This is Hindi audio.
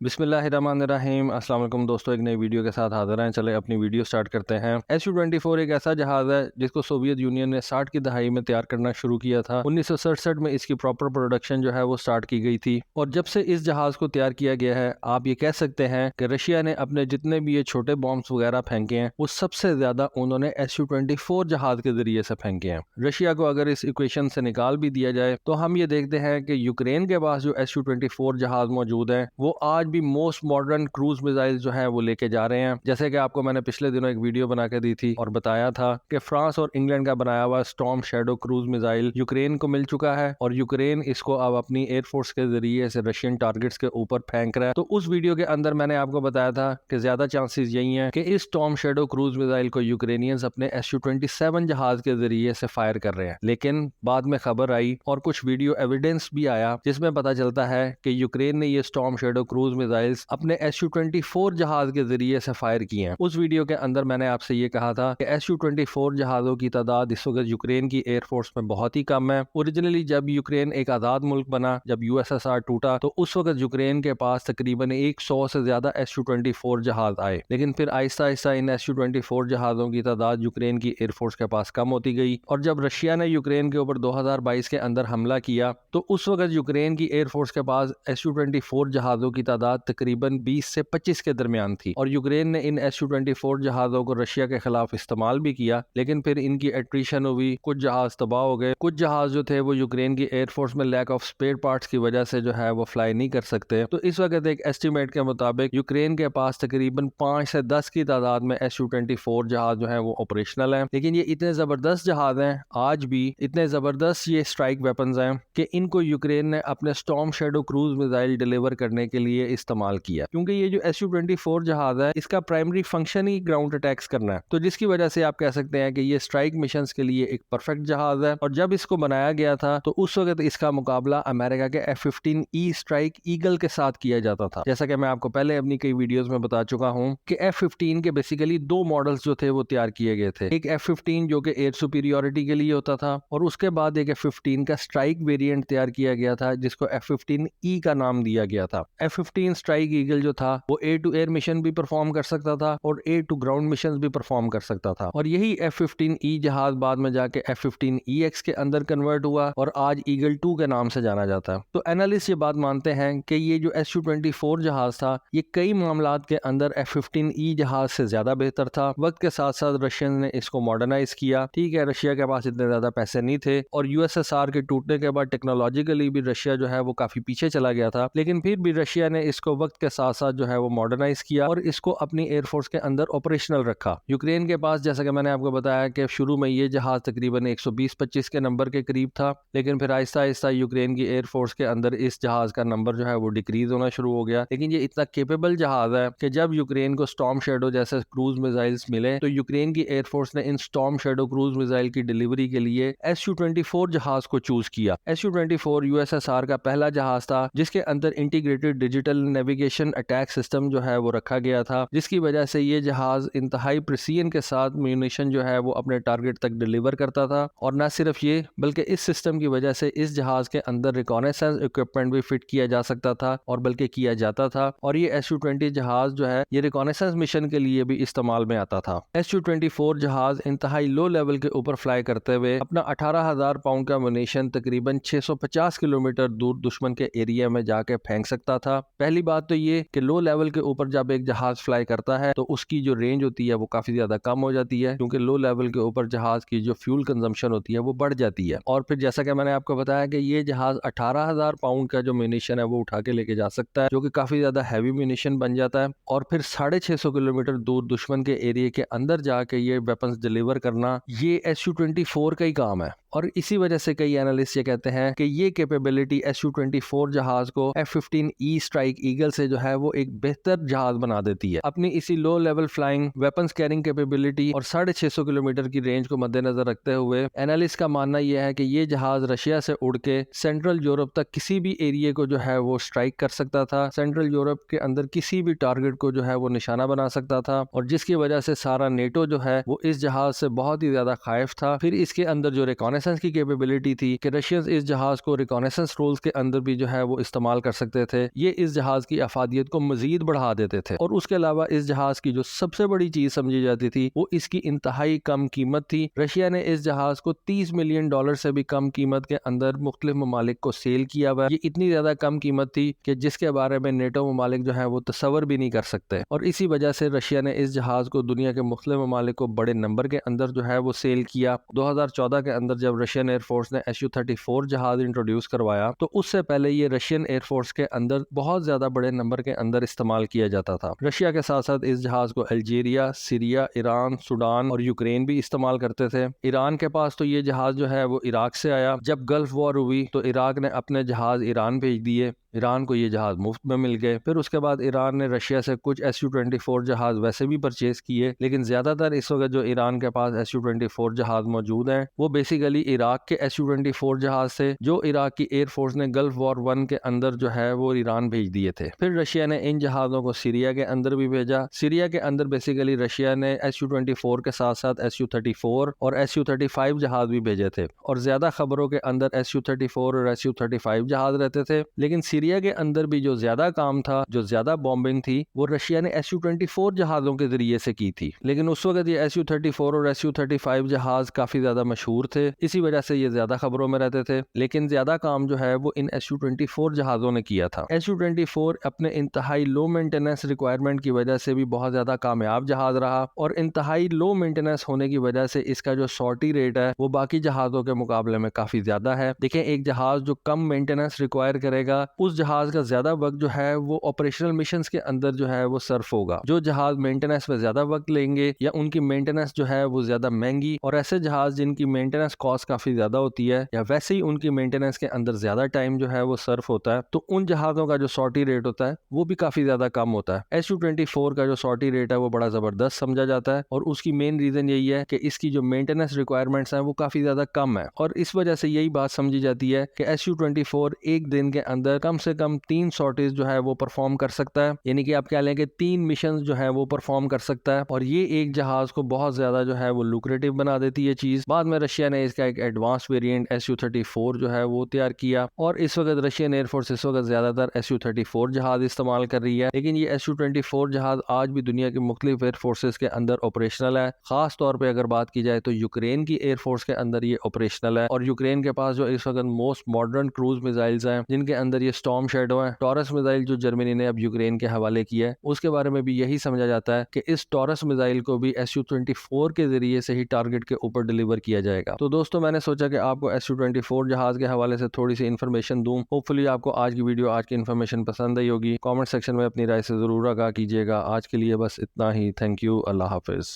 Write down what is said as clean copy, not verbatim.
बिस्मिल्लाहिर्रहमानिर्रहीम। अस्सलाम वालेकुम दोस्तों, एक नई वीडियो के साथ हाजिर हैं। चले अपनी वीडियो स्टार्ट करते हैं। SU-24 एक ऐसा जहाज़ है जिसको सोवियत यूनियन ने 60 की दहाई में तैयार करना शुरू किया था। 1967 में इसकी प्रॉपर प्रोडक्शन जो है वो स्टार्ट की गई थी और जब से इस जहाज़ को तैयार किया गया है आप ये कह सकते हैं कि रशिया ने अपने जितने भी ये छोटे बॉम्ब्स वगैरह फेंके हैं वो सबसे ज़्यादा उन्होंने SU-24 जहाज़ के ज़रिए से फेंके हैं। रशिया को अगर इस इक्वेशन से निकाल भी दिया जाए तो हम ये देखते हैं कि यूक्रेन के पास जो SU-24 जहाज़ मौजूद है वो आज भी मोस्ट मॉडर्न क्रूज मिसाइल जो है वो लेके जा रहे हैं। जैसे कि आपको मैंने पिछले दिनों एक वीडियो बना के दी थी और बताया था कि फ्रांस और इंग्लैंड का बनाया हुआ storm shadow cruise missile Ukraine को मिल चुका है और यूक्रेन इसको अब अपनी एयरफोर्स के जरिए से रशियन टारगेट्स के ऊपर फेंक रहा है। तो उस वीडियो के अंदर मैंने आपको बताया था कि ज्यादा चांसेस यही हैं कि इस स्टॉर्म शैडो क्रूज मिसाइल को यूक्रेनियंस अपने SU-27 जहाज के जरिए से फायर कर रहे हैं, लेकिन बाद में खबर आई और कुछ वीडियो एविडेंस भी आया जिसमें पता चलता है कि यूक्रेन ने ये स्टॉर्म शैडो क्रूज मिसाइल्स अपने SU-24 जहाज के जरिए से फायर किए हैं। उस वीडियो के अंदर मैंने आपसे ये कहा था कि SU-24 जहाजों की तादाद इस वक्त यूक्रेन की एयरफोर्स में बहुत ही कम है। ओरिजिनली जब यूक्रेन एक आज़ाद मुल्क बना, जब USSR टूटा, तो उस वक्त यूक्रेन के पास तकरीबन 100 से ज्यादा SU-24 जहाज आए, लेकिन फिर आहिस्ता आहिस्ता इन SU-24 जहाजों की तादाद यूक्रेन की एयरफोर्स के पास कम होती गई और जब रशिया ने यूक्रेन के ऊपर 2022 के अंदर हमला किया तो उस वक्त यूक्रेन की एयरफोर्स के पास SU-24 जहाजों की तादाद तकरीबन 20 से 25 के दरमियान थी और यूक्रेन ने इन SU-24 जहाज़ों को रशिया के खिलाफ इस्तेमाल भी किया, लेकिन फिर इनकी एट्रीशन हुई, कुछ जहाज तबाह हो गए, कुछ जहाज जो थे वो यूक्रेन की एयरफोर्स में लैक ऑफ स्पेयर पार्ट्स की वजह से जो है वो फ्लाई नहीं कर सकते। तो इस वक्त एक एस्टिमेट के मुताबिक यूक्रेन के पास तकरीबन 5 से 10 की तादाद में SU-24 जहाज जो है वो ऑपरेशनल है, लेकिन ये इतने जबरदस्त जहाज हैं, आज भी इतने जबरदस्त ये स्ट्राइक वेपन्स हैं कि इनको यूक्रेन ने अपने storm shadow cruise missile deliver करने के लिए इस्तेमाल किया, क्योंकि ये जो SU-24 जहाज है इसका प्राइमरी फंक्शन ही ग्राउंड अटैक्स करना है। तो जिसकी वजह से आप कह सकते हैं कि ये स्ट्राइक मिशंस के लिए एक परफेक्ट जहाज है और जब इसको बनाया गया था तो उस वक्त इसका मुकाबला अमेरिका के F-15E स्ट्राइक ईगल के साथ किया जाता था। जैसा कि मैं आपको पहले अपनी कई वीडियोस में बता चुका हूं कि F-15 के बेसिकली दो मॉडल्स जो थे वो तैयार किए गए थे। एक F-15 जो कि एयर सुपीरियोरिटी के लिए होता था और उसके बाद एक F-15 का स्ट्राइक वेरिएंट तैयार किया गया था जिसको F-15E का नाम दिया गया था। F-15 स्ट्राइक ईगल जो था वो एयर टू एयर मिशन भी परफॉर्म कर सकता था और एयर टू ग्राउंड मिशन भी परफॉर्म कर सकता था और यही F-15E जहाज बाद में जाके F-15EX के अंदर कन्वर्ट हुआ और आज ईगल 2 के नाम से जाना जाता है। तो एनालिस्ट ये बात मानते हैं कि ये जो SU-24 जहाज था ये कई मामलात के अंदर F-15E जहाज से ज्यादा बेहतर था। वक्त के साथ साथ रशियन ने इसको मॉडर्नाइज किया। ठीक है, रशिया के पास इतने ज्यादा पैसे नहीं थे और USSR के टूटने के बाद टेक्नोलॉजिकली भी रशिया जो है वो काफी पीछे चला गया था, लेकिन फिर भी रशिया ने इसको वक्त के साथ साथ जो है वो मॉडर्नाइज किया और इसको अपनी एयरफोर्स के अंदर ऑपरेशनल रखा। यूक्रेन के पास जैसा कि मैंने आपको बताया कि शुरू में ये जहाज तकरीबन 120-25 के नंबर के करीब था, लेकिन फिर आहिस्ता आहिस्ता यूक्रेन की एयरफोर्स के अंदर इस जहाज का नंबर जो है वो डिक्रीज होना शुरू हो गया। लेकिन ये इतना केपेबल जहाज है कि जब यूक्रेन को स्टॉर्म शैडो जैसे क्रूज मिसाइल्स मिले तो यूक्रेन की एयरफोर्स ने इन स्टॉर्म शैडो क्रूज मिसाइल की डिलीवरी के लिए SU-24 जहाज को चूज किया। SU-24 USSR का पहला जहाज था जिसके अंदर integrated digital navigation attack system जो है वो रखा गया था, जिसकी वजह से ये जहाज इंतहाई प्रिसीजन के साथ म्यूनिशन जो है वो अपने टारगेट तक डिलीवर करता था। और न सिर्फ ये बल्कि इस सिस्टम की वजह से इस जहाज के अंदर रिकॉनेसेंस इक्विपमेंट भी फिट किया जा सकता था और बल्कि किया जाता था और ये SU-20 जहाज जो है ये रिकॉनेसेंस मिशन के लिए भी इस्तेमाल में आता था। SU-24 जहाज इंतहाई लो लेवल के ऊपर फ्लाई करते हुए अपना 18,000 पाउंड का म्यूनिशन तकरीबन 650 किलोमीटर दूर दुश्मन के एरिया में जाके फेंक सकता था। पहली बात तो ये कि लो लेवल के ऊपर जब एक जहाज फ्लाई करता है तो उसकी जो रेंज होती है वो काफी ज्यादा कम हो जाती है, क्योंकि लो लेवल के ऊपर जहाज की जो फ्यूल कंजम्पशन होती है वो बढ़ जाती है। और फिर जैसा कि मैंने आपको बताया कि ये जहाज 18,000 पाउंड का जो म्यूनिशन है वो उठा के लेके जा सकता है, जो कि काफी ज्यादा हैवी म्यूनिशन बन जाता है और फिर 650 किलोमीटर दूर दुश्मन के एरिया के अंदर जाके ये वेपन्स डिलीवर करना ये SU-24 का ही काम है। और इसी वजह से कई एनालिस्ट ये कहते हैं कि ये कैपेबिलिटी SU-24 जहाज को F-15E स्ट्राइक ईगल से जो है वो एक बेहतर जहाज बना देती है। अपनी इसी low level flying, weapons carrying capability और 650 किलोमीटर की रेंज को मद्देनजर रखते हुए एनालिस्ट का मानना यह है कि ये जहाज रशिया से उड़ के सेंट्रल यूरोप तक किसी भी एरिया को जो है वो स्ट्राइक कर सकता था। सेंट्रल यूरोप के अंदर किसी भी टारगेट को जो है वो निशाना बना सकता था और जिसकी वजह से सारा नेटो जो है वो इस जहाज से बहुत ही ज्यादा खाइफ था। फिर इसके अंदर जो रिकॉनेसेंस रिकॉनेसेंस की कैपेबिलिटी थी कि रशियंस इस जहाज को रिकॉनेसेंस रोल्स के अंदर भी जो है वो इस्तेमाल कर सकते थे। ये इस जहाज की अफादियत को मजीद बढ़ा देते थे। और उसके अलावा इस जहाज की जो सबसे बड़ी चीज समझी जाती थी वो इसकी इंतहाई कम कीमत थी। रशिया ने इस जहाज को $30 मिलियन से भी कम कीमत के अंदर मुख्तलिफ ममालिक को सेल किया हुआ। ये इतनी ज्यादा कम कीमत थी कि जिसके बारे में नेटो ममालिक जो है वो तस्वर भी नहीं कर सकते। और इसी वजह से रशिया ने इस जहाज को दुनिया के मुख्तलिफ ममालिक को बड़े नंबर के अंदर जो है वो सेल किया। 2014 के अंदर जब रशियन एयरफोर्स ने Su-34 जहाज इंट्रोड्यूस करवाया तो उससे पहले ये रशियन एयरफोर्स के अंदर बहुत ज्यादा बड़े नंबर के अंदर इस्तेमाल किया जाता था। रशिया के साथ साथ इस जहाज को अल्जीरिया, सीरिया, ईरान, सूडान और यूक्रेन भी इस्तेमाल करते थे। ईरान के पास तो ये जहाज जो है वो इराक से आया। जब गल्फ वॉर हुई तो इराक ने अपने जहाज ईरान भेज दिए। ईरान को ये जहाज मुफ्त में मिल गए। फिर उसके बाद ईरान ने रशिया से कुछ Su-24 जहाज वैसे भी परचेज किए, लेकिन ज्यादातर इस वक्त जो ईरान के पास Su-24 जहाज मौजूद हैं वो बेसिकली इराक के Su-24 जहाज थे जो इराक की एयरफोर्स ने गल्फ वॉर 1 के अंदर जो है वो ईरान भेज दिए थे। फिर रशिया ने इन जहाजों को सीरिया के अंदर भी भेजा। सीरिया के अंदर बेसिकली रशिया ने Su-24 के साथ साथ Su-34 और Su-35 जहाज भी भेजे थे। और ज्यादा खबरों के अंदर Su-34 और Su-35 जहाज रहते थे, लेकिन सीरिया के अंदर भी जो ज्यादा काम था, जो ज्यादा बॉम्बिंग थी, वो रशिया ने Su-24 जहाजों के जरिए से की थी। लेकिन उस वक्त ये Su-34 और Su-35 जहाज काफी ज्यादा मशहूर थे, इसी वजह से ये ज्यादा खबरों में रहते थे। लेकिन ज्यादा काम जो है वो इन Su-24 जहाजों ने किया था। Su-24 अपने इंतहाई लो मेंटेनेंस रिक्वायरमेंट की वजह से भी बहुत ज्यादा कामयाब जहाज रहा और इंतहाई लो मेंटेनेंस होने की वजह से इसका जो सॉर्टी रेट है वो बाकी जहाजों के मुकाबले में काफी ज्यादा है। देखें, एक जहाज जो कम मेंटेनेंस रिक्वायर करेगा उस जहाज का ज्यादा वक्त जो है वो ऑपरेशनल मिशंस के अंदर जो है वो सर्फ होगा। जो जहाज मेंटेनेंस में ज्यादा वक्त लेंगे या उनकी मेंटेनेंस जो है वो ज्यादा महंगी, और ऐसे जहाज जिनकी मेंटेनेंस कॉस्ट काफी ज्यादा होती है या वैसे ही उनकी मेंटेनेंस के अंदर ज्यादा टाइम जो है वो सर्फ होता है, तो उन जहाजों का जो सॉर्टी रेट होता है वो भी काफी ज्यादा कम होता है। Su-24 का जो सॉर्टी रेट है वो बड़ा जबरदस्त समझा जाता है और उसकी मेन रीजन यही है कि इसकी जो मेंटेनेंस रिक्वायरमेंट्स हैं वो काफी ज्यादा कम है। और इस वजह से यही बात समझी जाती है कि Su-24 एक दिन के अंदर कम से कम 3 सॉर्टीज जो है वो परफॉर्म कर सकता है, यानी कि आप कह लें कि 3 मिशन जो है वो परफॉर्म कर सकता है। और ये एक जहाज को बहुत ज्यादा जो है वो लुक्रेटिव बना देती है चीज। बाद में रशिया ने इसका एक एडवांस वेरिएंट Su-34 जो है वो तैयार किया और इस वक्त रशियन एयरफोर्स इस वक्त ज्यादातर Su-34 जहाज इस्तेमाल कर रही है। लेकिन ये Su-24 जहाज आज भी दुनिया के मुख्तलिफ एयरफोर्सेज के अंदर ऑपरेशनल है। खास तौर पर अगर बात की जाए तो यूक्रेन की एयरफोर्स के अंदर ये ऑपरेशनल है और यूक्रेन के पास जो इस वक्त मोस्ट मॉडर्न क्रूज मिसाइल्स हैं जिनके अंदर ये स्टॉर्म शैडो है, टॉरस मिसाइल जो जर्मनी ने अब यूक्रेन के हवाले किया है, उसके बारे में भी यही समझा जाता है कि इस टॉरस मिसाइल को भी Su-24 के जरिए से ही टारगेट के ऊपर डिलीवर किया जाएगा। तो दोस्तों, मैंने सोचा कि आपको Su-24 जहाज के हवाले से थोड़ी सी इन्फॉर्मेशन दूं। होपफुली आपको आज की वीडियो, आज की इन्फॉर्मेशन पसंद आई होगी। कमेंट सेक्शन में अपनी राय से जरूर आगाह कीजिएगा। आज के लिए बस इतना ही। Thank you. Allah Hafiz.